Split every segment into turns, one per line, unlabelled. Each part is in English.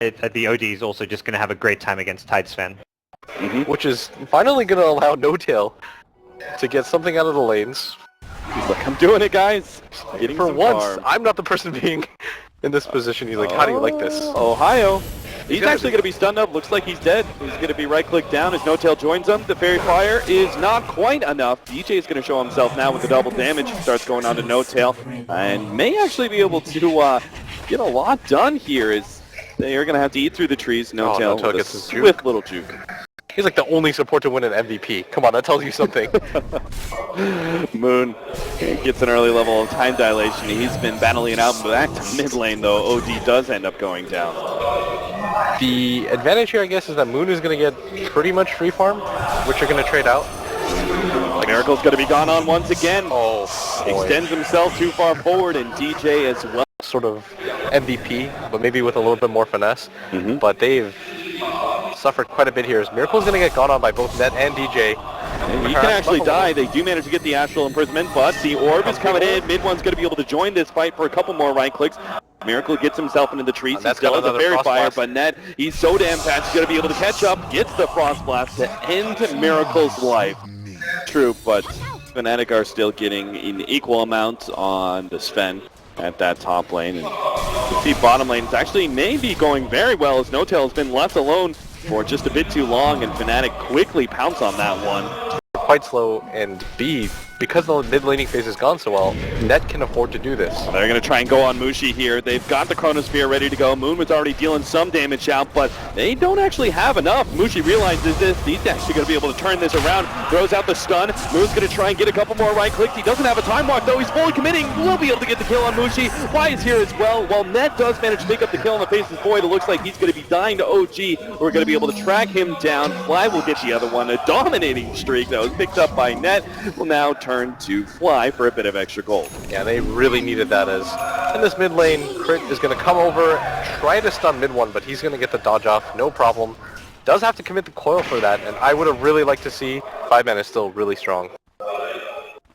the OD is also just going to have a great time against Tide Sven.
Which is finally going to allow No-Tail to get something out of the lanes.
He's like, I'm doing it, guys. Getting
For
some
once,
farm.
I'm not the person being in this position. He's like, how do you like this?
Ohio. He's actually going to be stunned up. Looks like he's dead. He's going to be right-click down as No-Tail joins him. The Fairy Fire is not quite enough. DJ is going to show himself now with the double damage. He starts going on to No-Tail and may actually be able to get a lot done here. As they are going to have to eat through the trees. No-Tail with
gets
a
his
swift little juke.
He's like the only support to win an MVP. Come on, that tells you something.
Moon gets an early level of time dilation. He's been battling it out back to mid lane, though. OD does end up going down.
The advantage here, I guess, is that Moon is going to get pretty much free farm, which you're going to trade out.
Miracle's going to be gone on once again.
Oh, boy.
Extends himself too far forward, and DJ as well.
Sort of MVP, but maybe with a little bit more finesse. But they've suffered quite a bit here. As Miracle's going to get gone on by both Net and DJ.
And he can actually die. They do manage to get the Astral Imprisonment, but the Orb is coming in. Mid one's going to be able to join this fight for a couple more right clicks. Miracle gets himself into the trees. He still has a Fairy Fire, but Net, he's so damn fast, he's going to be able to catch up. Gets the Frost Blast to end Miracle's life. True, but Fnatic are still getting an equal amount on the Sven at that top lane. And you see bottom lane is actually maybe going very well as No-Tail has been left alone for just a bit too long, and Fnatic quickly pounce on that one.
Quite slow, and B, because the mid-laning phase has gone so well, Net can afford to do this.
They're going to try and go on Mushi here. They've got the Chronosphere ready to go. Moon was already dealing some damage out, but they don't actually have enough. Mushi realizes this. He's actually going to be able to turn this around. Throws out the stun. Moon's going to try and get a couple more right clicks. He doesn't have a time walk, though. He's fully committing. Will be able to get the kill on Mushi. Fly is here as well. While Net does manage to pick up the kill on the Faceless Void, it looks like he's going to be dying to OG. We're going to be able to track him down. Fly will get the other one. A dominating streak that was picked up by Net will now turn to Fly for a bit of extra gold.
Yeah, they really needed that, as in this mid lane, Crit is going to come over, try to stun mid one, but he's going to get the dodge off, no problem. Does have to commit the coil for that, and I would have really liked to see 5-man is still really strong.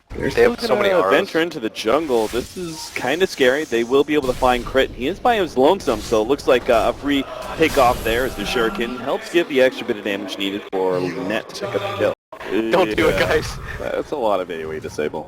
They're still so many venture into the jungle. This is kind of scary. They will be able to find Crit. He is by his lonesome, so it looks like a free pick off there as the Shuriken helps give the extra bit of damage needed for Net to pick up the kill.
Don't do it, guys.
That's a lot of AoE disable.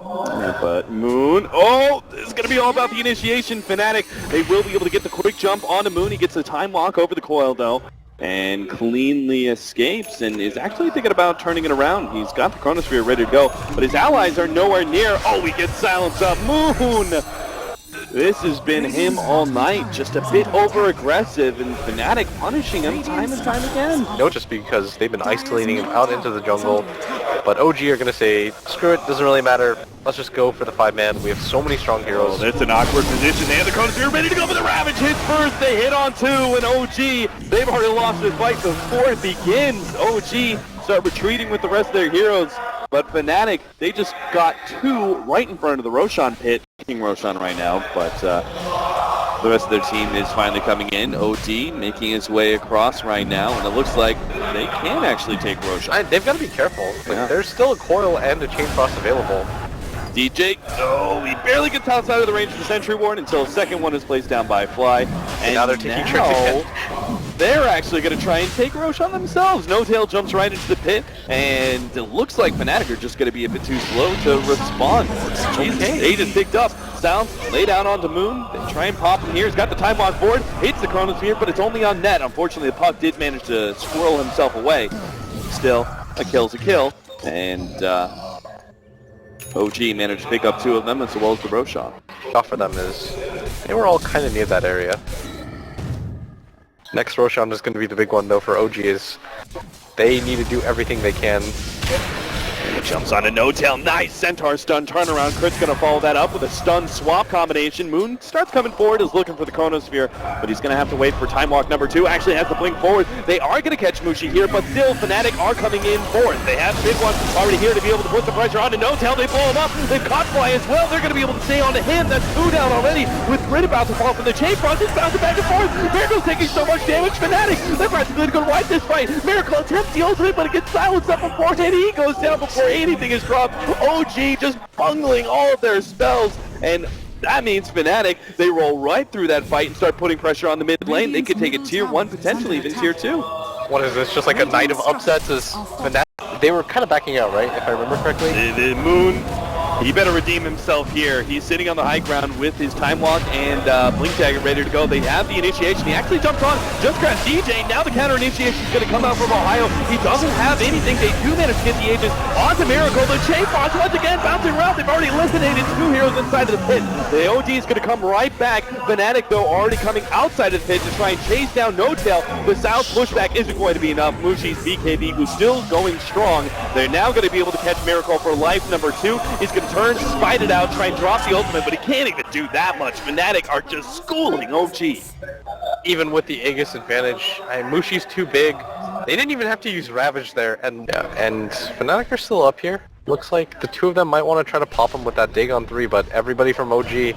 But Moon, oh, this is going to be all about the initiation. Fnatic, they will be able to get the quick jump onto Moon. He gets the time walk over the coil, though, and cleanly escapes and is actually thinking about turning it around. He's got the Chronosphere ready to go, but his allies are nowhere near. Oh, he gets silenced up. Moon! This has been him all night, just a bit over-aggressive, and Fnatic punishing him time and time again.
No, just because they've been isolating him out into the jungle, but OG are going to say, screw it, doesn't really matter, let's just go for the 5-man. We have so many strong heroes.
That's an awkward position. They have the Chronosphere ready to go for the Ravage. Hits first, they hit on two, and OG, they've already lost this fight before it begins. OG start retreating with the rest of their heroes. But Fnatic, they just got two right in front of the Roshan pit. King Roshan right now, but the rest of their team is finally coming in. OD making his way across right now, and it looks like they can actually take Roshan.
They've got to be careful. Like, there's still a coil and a chain frost available.
DJ, no, he barely gets outside of the range of the Sentry Ward until the second one is placed down by Fly. And
now they're taking tricks again.
They're actually going to try and take Roshan themselves. No-Tail jumps right into the pit, and it looks like Fnatic are just going to be a bit too slow to respond. Jesus, 8 is picked up. Sounds lay down onto Moon. They try and pop him here. He's got the time on board. Hits the Chronosphere, but it's only on Net. Unfortunately, the puck did manage to squirrel himself away. Still, a kill's a kill, and OG managed to pick up two of them as well as the Roshan.
Shot for them is they were all kind of near that area. Next Roshan is going to be the big one, though, for OG is they need to do everything they can.
Jumps onto No-Tail. Nice Centaur stun turnaround. Crit's going to follow that up with a stun swap combination. Moon starts coming forward, is looking for the Chronosphere, but he's going to have to wait for time walk number 2. Actually has to blink forward. They are going to catch Mushi here, but still Fnatic are coming in fourth. They have big one already here to be able to put the pressure onto No-Tail. They blow him up. They've caught Fly as well. They're going to be able to stay onto him. That's 2 down already with Grid about to fall from the chain front. It's bouncing back and forth. Miracle's taking so much damage. Fnatic, they're practically going to wipe this fight. Miracle attempts the ultimate, but it gets silenced up beforehand. He goes down before anything is dropped. OG just bungling all of their spells, and That means Fnatic, they roll right through that fight and start putting pressure on the mid lane. They could take a tier 1, potentially even tier 2.
What is this, just like a night of upsets? Is Fnatic? They were kind of backing out, right, if I remember correctly?
The Moon, he better redeem himself here. He's sitting on the high ground with his Time Walk and Blink Dagger ready to go. They have the initiation. He actually jumped on, just grabbed DJ. Now the counter initiation is going to come out from Ohio. He doesn't have anything. They do manage to get the Aegis onto Miracle. The Chain Boss once again bouncing around. They've already eliminated 2 heroes inside of the pit. The OD is going to come right back. Fnatic, though, already coming outside of the pit to try and chase down No-Tail. The South pushback isn't going to be enough. Mushi's BKB, who's still going strong. They're now going to be able to catch Miracle for life. Number 2 is going to turn, spite it out, try and drop the ultimate, but he can't even do that much. Fnatic are just schooling OG.
Even with the Aegis advantage, Mushi's too big. They didn't even have to use Ravage there, and Fnatic are still up here. Looks like the 2 of them might want to try to pop him with that Dagon 3, but everybody from OG...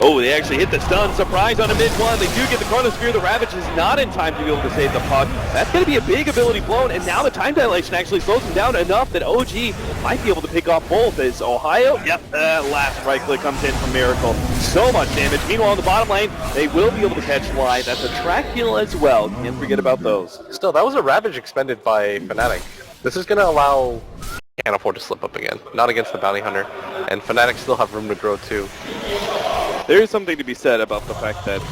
Oh, they actually hit the stun. Surprise on a mid-1. They do get the Chronosphere. The Ravage is not in time to be able to save the puck. That's going to be a big ability blown, and now the time dilation actually slows him down enough that OG might be able to pick off both. As Ohio, last right click comes in from Miracle. So much damage. Meanwhile, in the bottom lane, they will be able to catch Fly. That's a track kill as well. Can't forget about those.
Still, that was a Ravage expended by Fnatic. This is going to allow... Can't afford to slip up again. Not against the Bounty Hunter. And Fnatic still have room to grow too.
There is something to be said about the fact that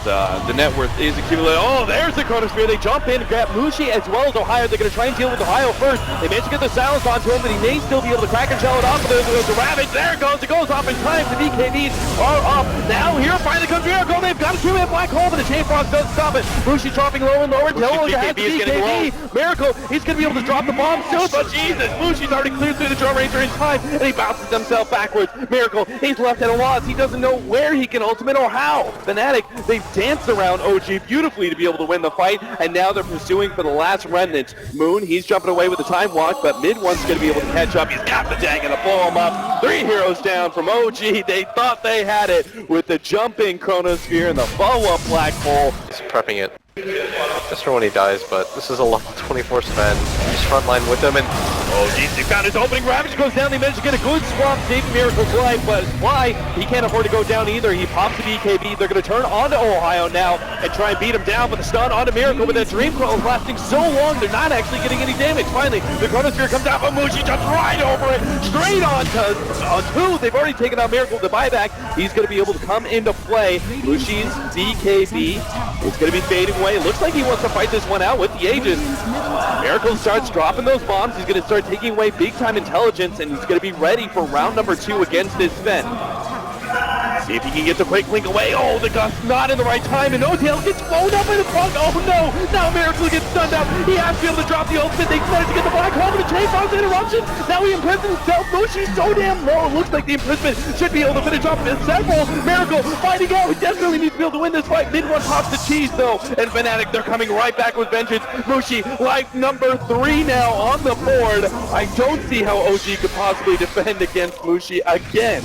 the net worth is accumulating. Oh, there's the Chronosphere. They jump in and grab Mushi as well as Ohio. They're going to try and deal with Ohio first. They managed to get the silence onto him, but he may still be able to crack and shell it off. But there's the Ravage. There it goes. It goes off in time. The BKBs are up. Now here finally comes Miracle. They've got a 2-man black hole, but the Chain Frost doesn't stop it. Mushi dropping lower and lower. Till has the BKB. Miracle, he's going to be able to drop the bomb soon, but Jesus, Mushi's already cleared through the Drum Ranger in time, and he bounces himself backwards. Miracle, he's left at a loss. He doesn't know where he can ultimate or how. Fnatic, they've danced around OG beautifully to be able to win the fight, and now they're pursuing for the last remnant. Moon, he's jumping away with the Time Walk, but mid-1's going to be able to catch up. He's got the dagger to blow him up. 3 heroes down from OG. They thought they had it with the jumping Chronosphere and the follow-up Black Hole.
He's prepping it. Just for when he dies, but this is a level 24 Sven. He's frontline with him, and
oh geez, they found his opening. Ravage goes down. They managed to get a good swap, saving Miracle's life, but why? He can't afford to go down either. He pops the BKB. They're going to turn onto Ohio now and try and beat him down, but the stun onto Miracle, but that Dream Coil is lasting so long, they're not actually getting any damage. Finally, the Chronosphere comes out, but Mushi jumps right over it, straight on 2. They've already taken out Miracle. The buyback, he's going to be able to come into play. Mushi's BKB is going to be fading away. It looks like he wants to fight this one out with the Aegis. Miracle starts dropping those bombs. He's going to start taking away big-time intelligence, and he's going to be ready for round number 2 against this Sven. See if he can get the quick link away. Oh, the gust not in the right time, and No-Tail gets blown up by the front. Oh no, now Miracle gets stunned out. He has to be able to drop the ultimate. They managed to get the Black Hole, but the Chain Frost interruption. Now he imprisons himself. Mushi's so damn low. It looks like the imprisonment should be able to finish off several. Miracle fighting out. He desperately needs to be able to win this fight. Mid-1 pops the cheese though, and Fnatic, they're coming right back with vengeance. Mushi, like number 3 now on the board. I don't see how OG could possibly defend against Mushi again.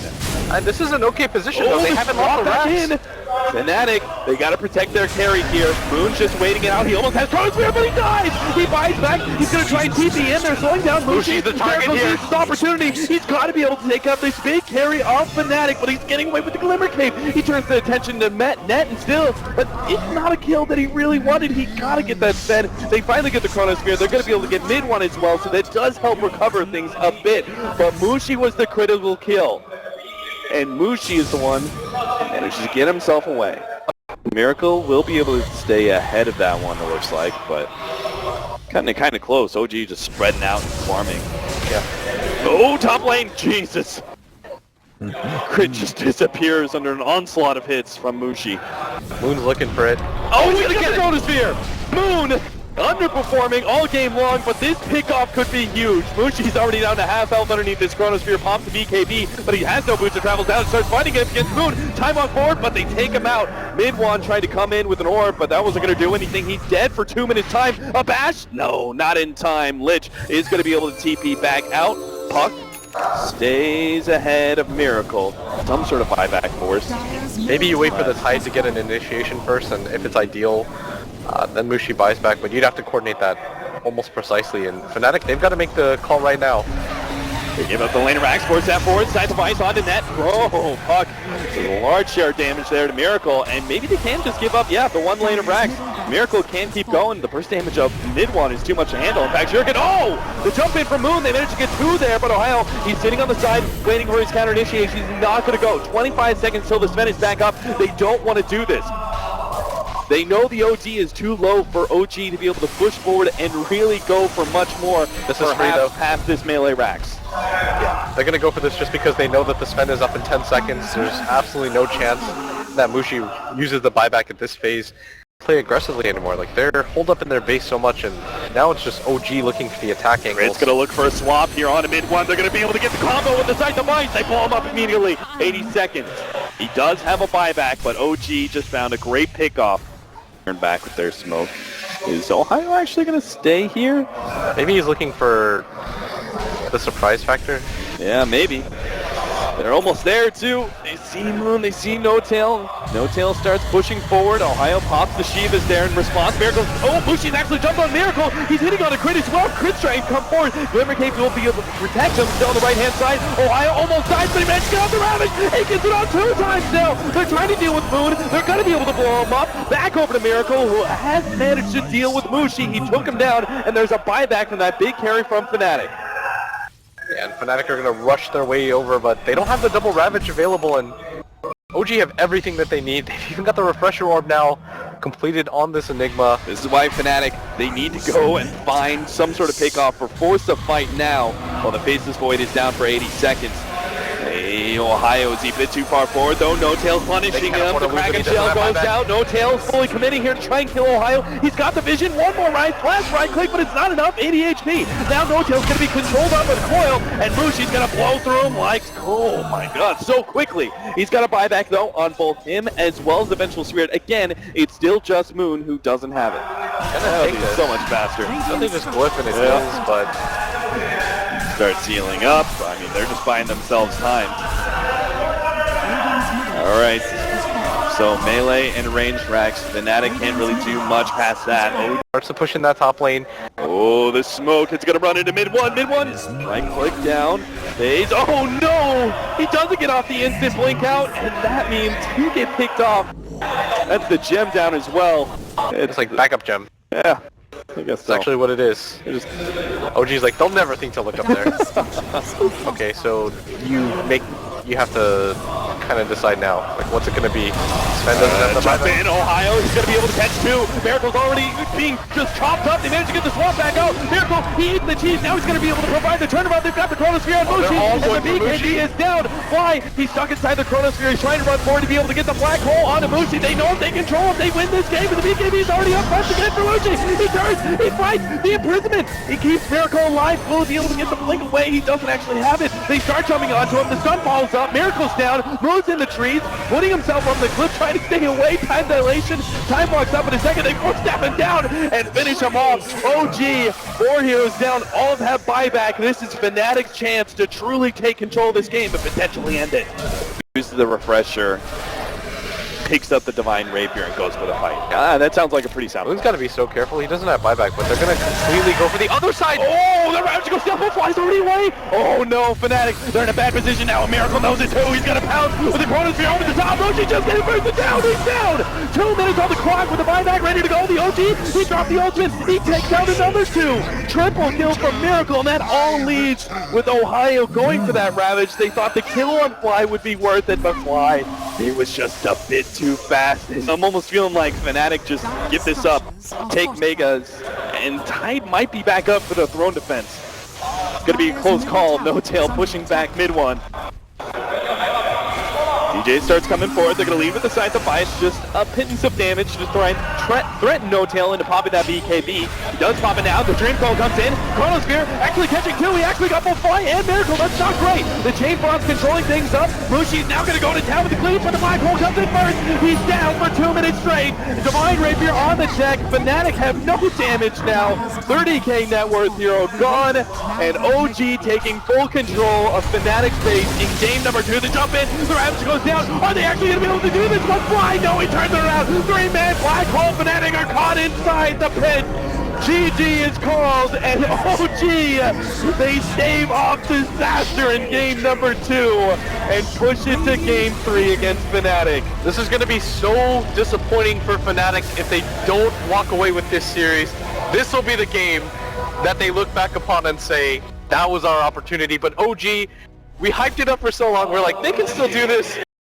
And this is an okay position though. They haven't lost the racks.
Fnatic, they gotta protect their carry here. Moon's just waiting it out. He almost has Chronosphere, but he dies! He buys back. He's gonna try and TP in. They're slowing down Mushi.
The target here.
This opportunity. He's gotta be able to take out this big carry off Fnatic, but he's getting away with the Glimmer Cape. He turns the attention to net and still, but it's not a kill that he really wanted. He gotta get that Sven. They finally get the Chronosphere. They're gonna be able to get mid-1 as well, so that does help recover things a bit. But Mushi was the critical kill. And Mushi is the one that manages to get himself away. Miracle will be able to stay ahead of that one, it looks like, but kind of close. OG just spreading out and farming.
Yeah.
Oh, top lane, Jesus! Crit just disappears under an onslaught of hits from Mushi.
Moon's looking for it.
Oh, he's gonna get the Chronosphere! Moon! Underperforming all game long, but this pickoff could be huge. Mushi's already down to half health underneath this Chronosphere, pops the BKB, but he has no boots and travels down and starts fighting against Moon. Time on board, but they take him out. Mid-1 tried to come in with an orb, but that wasn't going to do anything. He's dead for 2 minutes time. A bash? No, not in time. Lich is going to be able to TP back out. Puck stays ahead of Miracle. Some sort of buyback force.
Maybe you wait for the Tide to get an initiation first, and if it's ideal, then Mushi buys back, but you'd have to coordinate that almost precisely, and Fnatic, they've got to make the call right now.
They give up the lane of Rax, force that forward, side device onto net. Oh, Puck There's a large share of damage there to Miracle, and maybe they can just give up, the one lane of Rax. Miracle can keep going. The burst damage of mid one is too much to handle. In fact, Shuriken, the jump in from Moon, they managed to get 2 there, but Ohio, he's sitting on the side, waiting for his counter initiation. He's not going to go. 25 seconds till the Sven is back up. They don't want to do this. They know the OG is too low for OG to be able to push forward and really go for much more.
This is free though.
Past this melee Rax.
Yeah, they're going to go for this just because they know that the Sven is up in 10 seconds. There's absolutely no chance that Mushi uses the buyback at this phase play aggressively anymore. Like, they're holed up in their base so much, and now it's just OG looking for the attack angles.
It's going to look for a swap here on a mid one. They're going to be able to get the combo with the Sight the Minds. They blow him up immediately. 80 seconds. He does have a buyback, but OG just found a great pickoff. Turn back with their smoke. Is Ohio actually going to stay here?
Maybe he's looking for the surprise factor.
Yeah, maybe. They're almost there too. They see Moon, they see No Tail. No Tail starts pushing forward. Ohio pops the Shivas there in response. Miracle. Mushi's actually jumped on Miracle. He's hitting on a crit as well. Crit's trying to come forward. Glimmer Cape will be able to protect him. Still on the right hand side. Ohio almost dies, but he managed to get on the Ravage. He gets it on 2 times now. They're trying to deal with Moon. They're going to be able to blow him up. Back over to Miracle, who has managed to deal with Mushi. He took him down, and there's a buyback from that big carry from Fnatic.
And Fnatic are going to rush their way over, but they don't have the double Ravage available, and OG have everything that they need. They've even got the Refresher Orb now completed on this Enigma.
This is why Fnatic, they need to go and find some sort of pickoff or force a fight now while the Faceless Void is down for 80 seconds. Hey, Ohio is a bit too far forward though. No Tail's punishing him. The Kraken Shell goes out. No Tail's fully committing here to try and kill Ohio. He's got the vision. One more flash right click, but it's not enough. 80 HP. Now No Tail's going to be controlled up with Coil, and Mushi's going to blow through him like, oh my god, so quickly. He's got a buyback though on both him as well as the Vengeful Spirit. Again, it's still just Moon who doesn't have it. He's so much faster.
I think just glyph in his hills, but
start sealing up. I mean, they're just buying themselves time. All right. So melee and ranged Rax. Fnatic can't really do much past that.
Starts to push in that top lane.
The smoke. It's going to run into mid one. Right click down. Phase. Oh no! He doesn't get off the instant blink out, and that means he get picked off. That's the gem down as well.
It's like backup gem.
Yeah. I guess
that's actually what it is. OG's like, they'll never think to look up there. Okay, so you have to kind of decide now. Like, what's it going to be? Sven doesn't have the
jump in. Ohio, he's going to be able to catch 2. Miracle's already being just chopped up. They managed to get the swamp back out. Miracle, he eats the cheese. Now he's going to be able to provide the turnaround. They've got the Chronosphere on Mushi, and the BKB is down. Why? He's stuck inside the Chronosphere. He's trying to run forward to be able to get the black hole onto Mushi. They know if they control him, they win this game, but the BKB is already up front again for Mushi. He turns, he fights the imprisonment. He keeps Miracle alive. Will he be able to get the blink away? He doesn't actually have it. They start jumping onto him. The stun falls up. Miracle's down. Moves in the trees, putting himself on the cliff, trying to stay away. Time dilation. Time walks up in a second. They force him down and finish him off. OG, 4 heroes down. All have buyback. This is Fnatic's chance to truly take control of this game, but potentially end it. Uses the refresher, picks up the Divine Rapier and goes for the fight. That sounds like a pretty sound.
Moon's got to be so careful. He doesn't have buyback, but they're going to completely go for the other side.
Oh, the Ravage goes down, flies already away. Oh no, Fnatic, they're in a bad position now. A Miracle knows it too. He's got a pound with the Chronosphere over the top. OG just getting bursted down. He's down. 2 minutes on the clock with the buyback ready to go. The OG, he dropped the ultimate. He takes out another 2. Triple kill from Miracle, and that all leads with Ohio going for that Ravage. They thought the kill on Fly would be worth it, but Fly, it was just a bit too fast. I'm almost feeling like Fnatic just give this up, take Megas, and Tide might be back up for the throne defense. It's going to be a close call. No Tail pushing back mid one. DJ starts coming forward. They're going to leave with the side to fight. Just a pittance of damage to try and threaten No Tail into popping that BKB. He does pop it now. The Dream Call comes in. Chronosphere actually catching 2. He actually got both Fly and Miracle. That's not great. The Chain Bomb's controlling things up. Mushi's now going to go to town with the cleave, but the Black Hole comes in first. He's down for 2 minutes straight. Divine Rapier on the check. Fnatic have no damage now. 30k net worth hero gone. And OG taking full control of Fnatic's base in game number 2. The jump in. The Ravage goes down. Are they actually going to be able to do this? One Fly? No, he turns it around. 3-man Black Hole. Fnatic are caught inside the pit. GG is called, and OG, they stave off disaster in game number 2 and push it to game 3 against Fnatic.
This is going to be so disappointing for Fnatic if they don't walk away with this series. This will be the game that they look back upon and say, that was our opportunity. But OG, we hyped it up for so long, we're like, they can still do this.